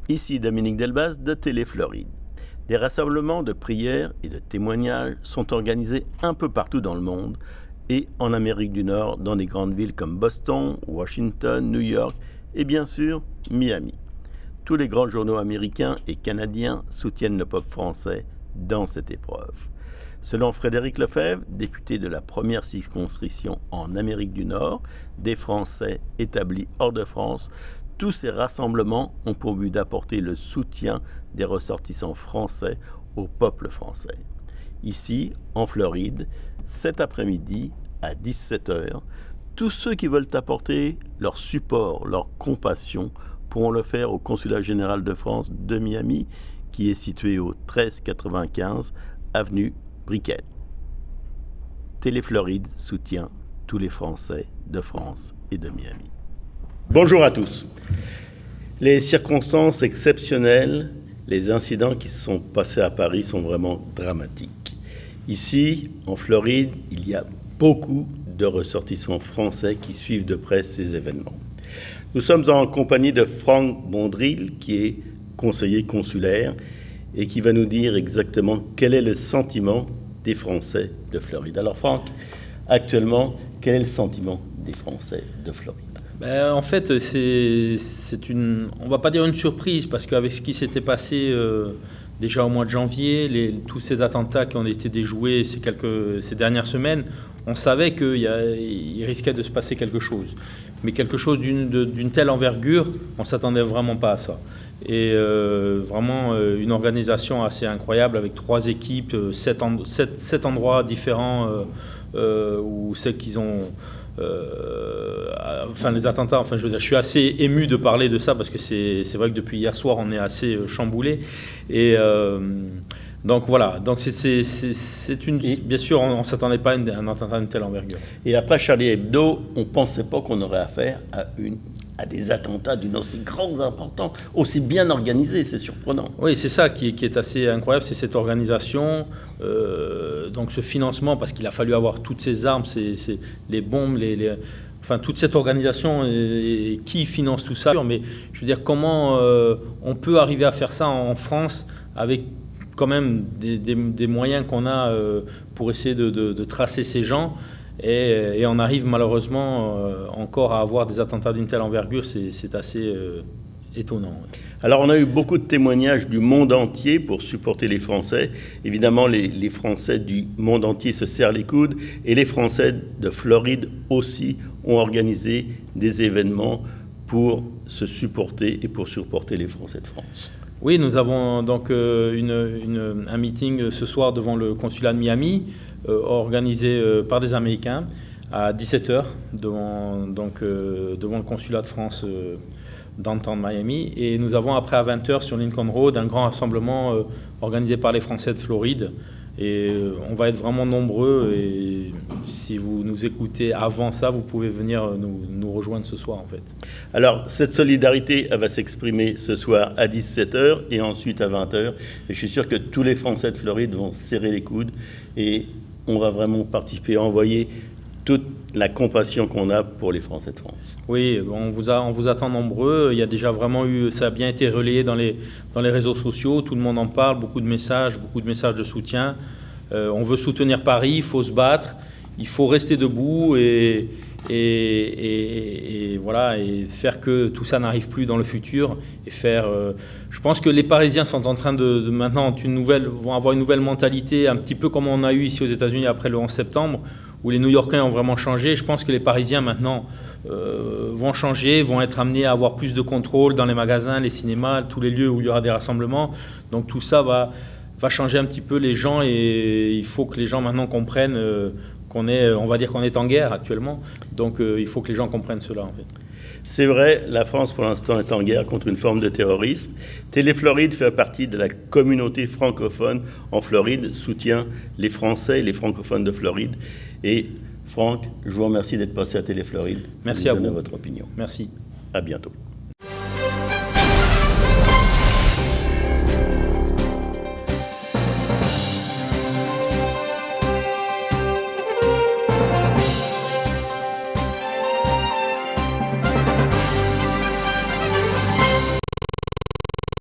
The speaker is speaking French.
Ici Dominique Delbaz de Télé Floride. Des rassemblements de prières et de témoignages sont organisés un peu partout dans le monde et en Amérique du Nord dans des grandes villes comme Boston, Washington, New York et bien sûr Miami. Tous les grands journaux américains et canadiens soutiennent le peuple français dans cette épreuve. Selon Frédéric Lefebvre, député de la première circonscription en Amérique du Nord, des Français établis hors de France, tous ces rassemblements ont pour but d'apporter le soutien des ressortissants français au peuple français. Ici, en Floride, cet après-midi, à 17h, tous ceux qui veulent apporter leur support, leur compassion, pourront le faire au Consulat général de France de Miami, qui est situé au 1395 avenue Briquet. Télé Floride soutient tous les Français de France et de Miami. Bonjour à tous. Les circonstances exceptionnelles, les incidents qui se sont passés à Paris sont vraiment dramatiques. Ici, en Floride, il y a beaucoup de ressortissants français qui suivent de près ces événements. Nous sommes en compagnie de Franck Bondril, qui est conseiller consulaire et qui va nous dire exactement quel est le sentiment des Français de Floride. Alors Franck, actuellement, quel est le sentiment des Français de Floride ? En fait, c'est une, on va pas dire une surprise, parce qu'avec ce qui s'était passé déjà au mois de janvier, tous ces attentats qui ont été déjoués ces dernières semaines, on savait qu'il risquait de se passer quelque chose. Mais quelque chose d'une telle envergure, on ne s'attendait vraiment pas à ça. Et vraiment une organisation assez incroyable avec 3 équipes, 7 endroits différents où c'est qu'ils ont... les attentats, je suis assez ému de parler de ça parce que c'est vrai que depuis hier soir on est assez chamboulé et donc voilà, donc bien sûr on s'attendait pas à un attentat d'une telle envergure. Et après Charlie Hebdo, on pensait pas qu'on aurait affaire à des attentats d'une aussi grande importance, aussi bien organisés, c'est surprenant. Oui, c'est ça qui est assez incroyable, c'est cette organisation, donc ce financement, parce qu'il a fallu avoir toutes ces armes, les bombes, toute cette organisation, et qui finance tout ça. Mais je veux dire, comment on peut arriver à faire ça en France avec quand même des moyens qu'on a pour essayer de tracer ces gens. Et on arrive malheureusement encore à avoir des attentats d'une telle envergure, c'est assez étonnant. Alors on a eu beaucoup de témoignages du monde entier pour supporter les Français. Évidemment, les Français du monde entier se serrent les coudes et les Français de Floride aussi ont organisé des événements pour se supporter et pour supporter les Français de France. Oui, nous avons donc un meeting ce soir devant le consulat de Miami, organisé par des Américains à 17h devant le consulat de France downtown Miami. Et nous avons après à 20h sur Lincoln Road un grand rassemblement organisé par les Français de Floride. Et on va être vraiment nombreux et si vous nous écoutez avant ça, vous pouvez venir nous rejoindre ce soir en fait. Alors cette solidarité, elle va s'exprimer ce soir à 17h et ensuite à 20h. Et je suis sûr que tous les Français de Floride vont serrer les coudes et on va vraiment participer à envoyer toute la compassion qu'on a pour les Français de France. Oui, on vous attend nombreux. Il y a déjà vraiment ça a bien été relayé dans les réseaux sociaux. Tout le monde en parle, beaucoup de messages de soutien. On veut soutenir Paris, il faut se battre, il faut rester debout et voilà, et faire que tout ça n'arrive plus dans le futur et faire. Je pense que les Parisiens sont en train de maintenant vont avoir une nouvelle mentalité, un petit peu comme on a eu ici aux États-Unis après le 11 septembre. Où les New-Yorkais ont vraiment changé. Je pense que les Parisiens maintenant vont changer, vont être amenés à avoir plus de contrôle dans les magasins, les cinémas, tous les lieux où il y aura des rassemblements. Donc tout ça va changer un petit peu les gens et il faut que les gens maintenant comprennent on va dire qu'on est en guerre actuellement. Donc il faut que les gens comprennent cela en fait. C'est vrai, la France pour l'instant est en guerre contre une forme de terrorisme. Télé Floride fait partie de la communauté francophone en Floride, soutient les Français et les francophones de Floride. Et Franck, je vous remercie d'être passé à Télé Floride. Merci à vous. Donner votre opinion. Merci. À bientôt.